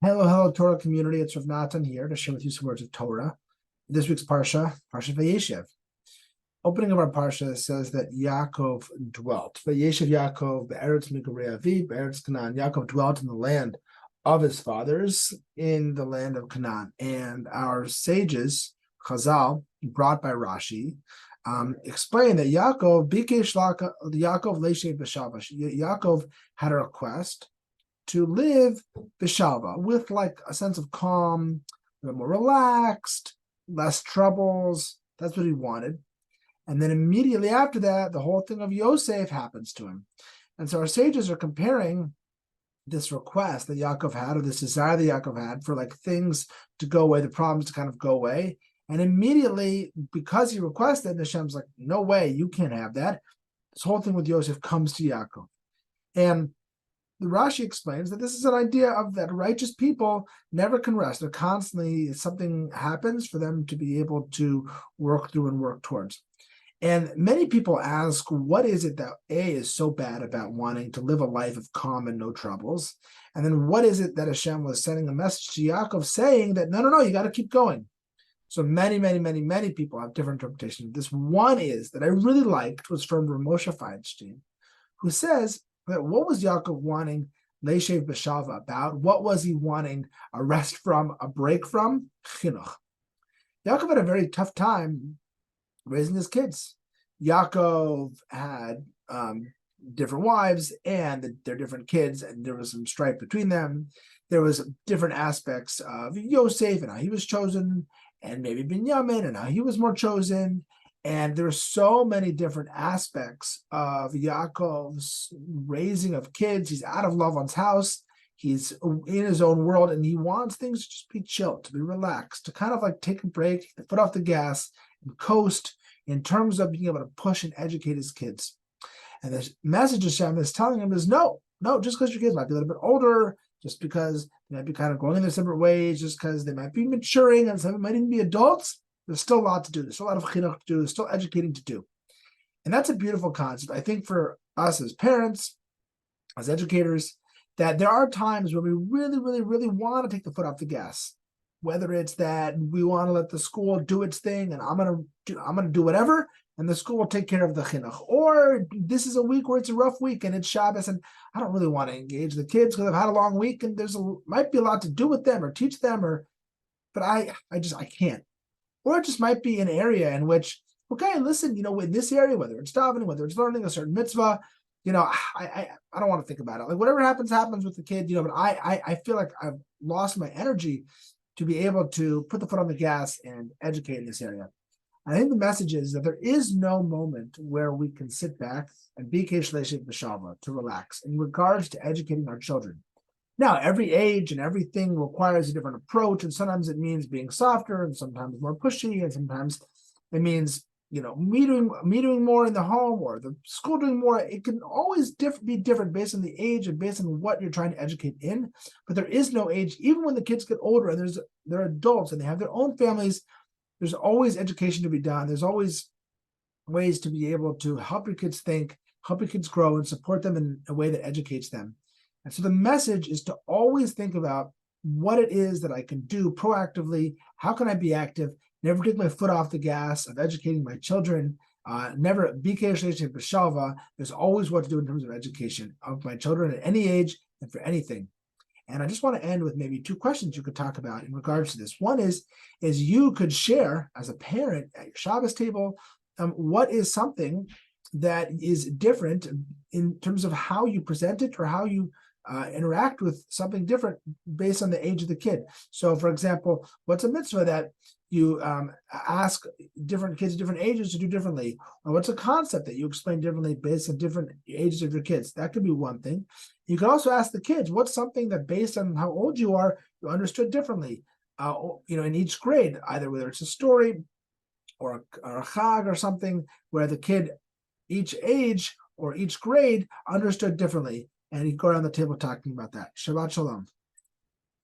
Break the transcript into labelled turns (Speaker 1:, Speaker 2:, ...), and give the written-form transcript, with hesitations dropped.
Speaker 1: Hello, Torah community. It's Rav Natan here to share with you some words of Torah. This week's Parsha Vayeshev. Opening of our Parsha says that Yaakov dwelt. Vayeshev Yaakov, Be'eretz Migarei Aviv, Be'eretz Canaan. Yaakov dwelt in the land of his fathers, in the land of Canaan. And our sages, Chazal, brought by Rashi, explain that Yaakov, Yaakov Leishev B'Shavash. Yaakov had a request to live b'shalva, with like a sense of calm, more relaxed, less troubles. That's what he wanted. And then immediately after that, the whole thing of Yosef happens to him. And so our sages are comparing this request that Yaakov had, or this desire that Yaakov had for like things to go away, the problems to kind of go away. And immediately, because he requested, Hashem's like, no way, you can't have that. This whole thing with Yosef comes to Yaakov. And the Rashi explains that this is an idea of that righteous people never can rest. They're constantly, something happens for them to be able to work through and work towards. And many people ask, what is it that A is so bad about wanting to live a life of calm and no troubles? And then what is it that Hashem was sending a message to Yaakov saying that, no, you got to keep going. So many people have different interpretations. This one is that I really liked was from Moshe Feinstein, who says, but what was Yaakov wanting Leishev B'Shalva about? What was he wanting a rest from, a break from? Chinuch. Yaakov had a very tough time raising his kids. Yaakov had different wives and they're different kids, and there was some strife between them. There was different aspects of Yosef and how he was chosen, and maybe Binyamin and how he was more chosen. And there are so many different aspects of Yaakov's raising of kids. He's out of Lavan's house. He's in his own world, and he wants things to just be chill, to be relaxed, to kind of like take a break, to put off the gas and coast in terms of being able to push and educate his kids. And the message Hashem is telling him is no, just because your kids might be a little bit older, just because they might be kind of going in their separate ways, just because they might be maturing, and some might even be adults, there's still a lot to do. There's still a lot of chinuch to do. There's still educating to do. And that's a beautiful concept, I think, for us as parents, as educators, that there are times where we really want to take the foot off the gas. Whether it's that we want to let the school do its thing and I'm gonna do whatever, and the school will take care of the chinuch. Or this is a week where it's a rough week and it's Shabbos and I don't really want to engage the kids because I've had a long week and might be a lot to do with them or teach them, but I can't. Or it just might be an area in which, okay, listen, in this area, whether it's davening, whether it's learning a certain mitzvah, I don't want to think about it. Like whatever happens with the kid, but I feel like I've lost my energy to be able to put the foot on the gas and educate in this area. I think the message is that there is no moment where we can sit back and be Leishev B'Shalva, to relax in regards to educating our children. Now, every age and everything requires a different approach, and sometimes it means being softer, and sometimes more pushy, and sometimes it means, me doing more in the home or the school doing more. It can always be different based on the age and based on what you're trying to educate in. But there is no age, even when the kids get older and they're adults and they have their own families. There's always education to be done. There's always ways to be able to help your kids think, help your kids grow, and support them in a way that educates them. And so the message is to always think about what it is that I can do proactively. How can I be active? Never take my foot off the gas of educating my children. Never be b'shalva. There's always what to do in terms of education of my children at any age and for anything. And I just want to end with maybe two questions you could talk about in regards to this. One is you could share as a parent at your Shabbos table, what is something that is different in terms of how you present it or how you interact with something different based on the age of the kid. So, for example, what's a mitzvah that you ask different kids of different ages to do differently? Or what's a concept that you explain differently based on different ages of your kids? That could be one thing. You could also ask the kids, what's something that based on how old you are, you understood differently, in each grade, either whether it's a story or a chag or something where the kid, each age or each grade understood differently. And you go around the table talking about that. Shabbat Shalom.